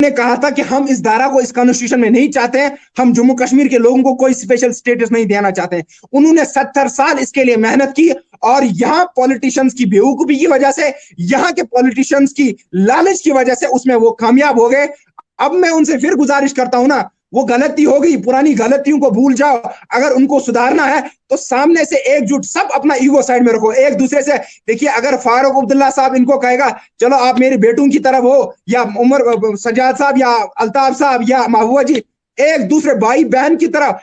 ने कहा था कि हम इस धारा को इस कॉन्स्टिट्यूशन में नहीं चाहते हैं, हम जम्मू कश्मीर के लोगों को कोई स्पेशल स्टेटस नहीं देना चाहते हैं। उन्होंने 70 साल इसके लिए मेहनत की और यहाँ पॉलिटिशियंस की बेवकूफी की वजह से, यहाँ के पॉलिटिशियंस की लालच की वजह से उसमें वो कामयाब हो गए। अब मैं उनसे फिर गुजारिश करता हूं ना, वो गलती हो गई, पुरानी गलतियों को भूल जाओ। अगर उनको सुधारना है तो सामने से एकजुट सब अपना ईगो साइड में रखो, एक दूसरे से देखिए। अगर फारूक अब्दुल्ला साहब इनको कहेगा चलो आप मेरे बेटों की तरफ हो, या उमर सजाद साहब या अल्ताफ साहब या महबूबा जी एक दूसरे भाई बहन की तरह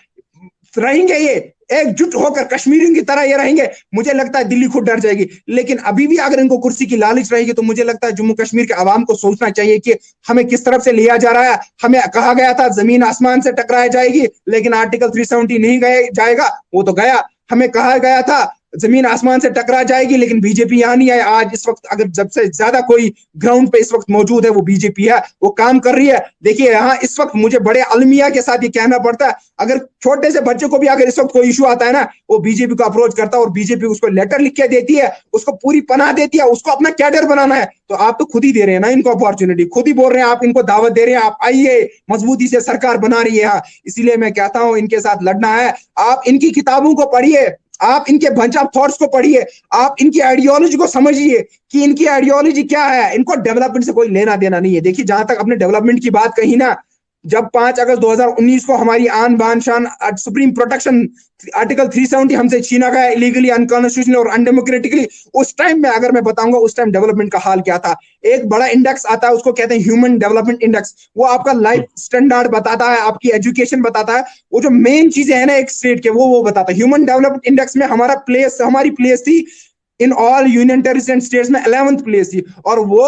रहेंगे, ये एकजुट होकर कश्मीरियों की तरह ये रहेंगे, मुझे लगता है दिल्ली खुद डर जाएगी। लेकिन अभी भी अगर इनको कुर्सी की लालच रहेगी तो मुझे लगता है जम्मू कश्मीर के आवाम को सोचना चाहिए कि हमें किस तरफ से लिया जा रहा है। हमें कहा गया था जमीन आसमान से टकराई जाएगी, लेकिन आर्टिकल 370 नहीं जाएगा, वो तो गया। हमें कहा गया था जमीन आसमान से टकरा जाएगी, लेकिन बीजेपी यहाँ नहीं है। आज इस वक्त अगर सबसे ज्यादा कोई ग्राउंड पे इस वक्त मौजूद है वो बीजेपी है, वो काम कर रही है। देखिए यहाँ इस वक्त मुझे बड़े अलमिया के साथ ये कहना पड़ता है, अगर छोटे से बच्चे को भी अगर इस वक्त कोई इशू आता है ना, वो बीजेपी को अप्रोच करता है और बीजेपी उसको लेटर लिख के देती है, उसको पूरी पनाह देती है, उसको अपना कैडर बनाना है। तो आप तो खुद ही दे रहे हैं ना इनको अपॉर्चुनिटी, खुद ही बोल रहे हैं, आप इनको दावत दे रहे हैं, आप आइए, मजबूती से सरकार बना रही है यहाँ। इसीलिए मैं कहता हूं इनके साथ लड़ना है। आप इनकी किताबों को पढ़िए, आप इनके बंच ऑफ थॉट्स को पढ़िए, आप इनकी आइडियोलॉजी को समझिए कि इनकी आइडियोलॉजी क्या है। इनको डेवलपमेंट से कोई लेना देना नहीं है। देखिए जहां तक अपने डेवलपमेंट की बात कही ना, जब 5 अगस्त 2019 को हमारी आन बान शान सुप्रीम प्रोटेक्शन आर्टिकल 370 हमसे छीना गया इलीगली, अनकॉन्स्टिट्यूशनल और अनडेमोक्रेटिकली, उस टाइम में अगर मैं बताऊंगा उस टाइम डेवलपमेंट का हाल क्या था। एक बड़ा इंडेक्स आता है, उसको कहते हैं ह्यूमन डेवलपमेंट इंडेक्स। वो आपका लाइफ स्टैंडर्ड बताता है, आपकी एजुकेशन बताता है, वो जो मेन चीजें है ना एक स्टेट के, वो बताता है। ह्यूमन डेवलपमेंट इंडेक्स में हमारी प्लेस थी in all union territory states में 11th प्लेस थी। और वो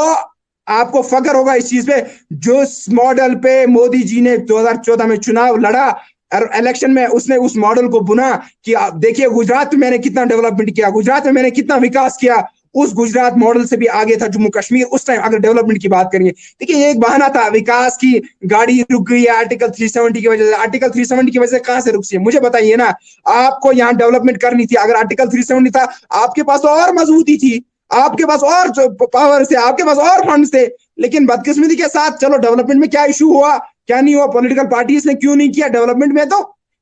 आपको फख्र होगा इस चीज पे, जो मॉडल पे मोदी जी ने 2014 में चुनाव लड़ा और इलेक्शन में उसने उस मॉडल को बुना कि आप देखिए गुजरात में मैंने कितना डेवलपमेंट किया, गुजरात में मैंने कितना विकास किया, उस गुजरात मॉडल से भी आगे था जम्मू कश्मीर उस टाइम। अगर डेवलपमेंट की बात करेंगे, देखिए ये एक बहाना था, विकास की गाड़ी रुक गई है आर्टिकल 370 की वजह से। आर्टिकल 370 की वजह से कहां से रुकी है मुझे बताइए ना। आपको यहाँ डेवलपमेंट करनी थी, अगर आर्टिकल 370 था आपके पास और मजबूती थी, आपके पास और पावर से, आपके पास और फंड्स थे। लेकिन बदकिस्मती के साथ चलो डेवलपमेंट में क्या इशू हुआ, क्या नहीं हुआ, पॉलिटिकल पार्टीज ने क्यों नहीं किया डेवलपमेंट में, तो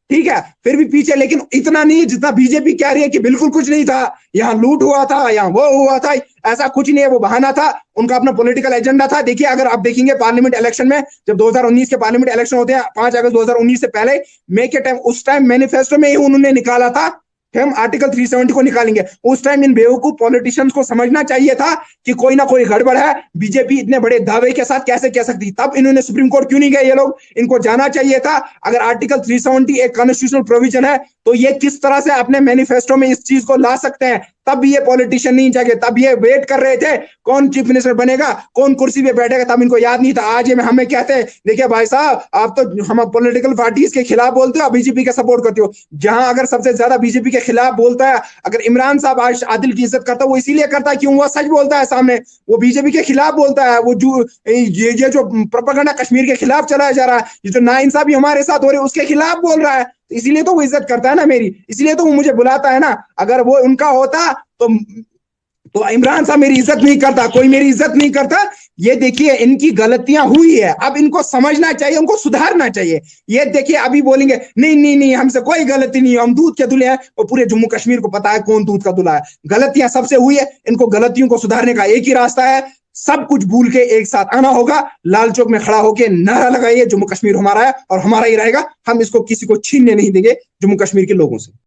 ठीक है फिर भी पीछे। लेकिन इतना नहीं जितना बीजेपी कह रही है कि बिल्कुल कुछ नहीं था, यहाँ लूट हुआ था, यहाँ वो हुआ था, ऐसा कुछ नहीं है, वो बहाना था, उनका अपना पॉलिटिकल एजेंडा था। देखिए अगर आप देखेंगे पार्लियामेंट इलेक्शन में, जब 2019 के पार्लियामेंट इलेक्शन होते हैं 5 अगस्त 2019 से पहले, मई के टाइम, उस टाइम मैनिफेस्टो में ही उन्होंने निकाला था कि हम आर्टिकल 370 को निकालेंगे। उस टाइम इन बेवकूफ पॉलिटिशियंस को समझना चाहिए था कि कोई ना कोई गड़बड़ है, बीजेपी इतने बड़े दावे के साथ कैसे कह सकती। तब इन्होंने सुप्रीम कोर्ट क्यों नहीं गए ये लोग, इनको जाना चाहिए था। अगर आर्टिकल 370 एक कॉन्स्टिट्यूशनल प्रोविजन है तो ये किस तरह से अपने मैनिफेस्टो में इस चीज को ला सकते हैं। तब ये पॉलिटिशियन नहीं जागे, तब ये वेट कर रहे थे कौन चीफ मिनिस्टर बनेगा, कौन कुर्सी पे बैठेगा, तब इनको याद नहीं था। आज ये हमें कहते हैं देखिए भाई साहब आप तो हम पॉलिटिकल पार्टीज के खिलाफ बोलते हो, बीजेपी का सपोर्ट करते हो। जहां अगर सबसे ज्यादा बीजेपी के खिलाफ बोलता है, अगर इमरान साहब आज आदिल की इज्जत करता है, वो इसीलिए करता है क्यों, वो सच बोलता है सामने, वो बीजेपी के खिलाफ बोलता है। वो जो ये जो प्रोपेगेंडा कश्मीर के खिलाफ चलाया जा रहा है, ये जो नाइंसाफी हमारे साथ हो रही है उसके खिलाफ बोल रहा है, इसीलिए तो वो इज्जत करता है ना मेरी, इसलिए तो वो मुझे बुलाता है ना। अगर वो उनका होता तो इमरान साहब मेरी इज्जत नहीं करता, कोई मेरी इज्जत नहीं करता। ये देखिए इनकी गलतियां हुई है, अब इनको समझना चाहिए, उनको सुधारना चाहिए। ये देखिए अभी बोलेंगे नहीं नहीं नहीं हमसे कोई गलती नहीं है, हम दूध के दूल्हे हैं, और पूरे जम्मू कश्मीर को पता है कौन दूध का दूल्हा है। गलतियां सबसे हुई है, इनको गलतियों को सुधारने का एक ही रास्ता है, सब कुछ भूल के एक साथ आना होगा, लाल चौक में खड़ा होकर नारा लगाइए जम्मू कश्मीर हमारा है और हमारा ही रहेगा, हम इसको किसी को छीनने नहीं देंगे जम्मू कश्मीर के लोगों से।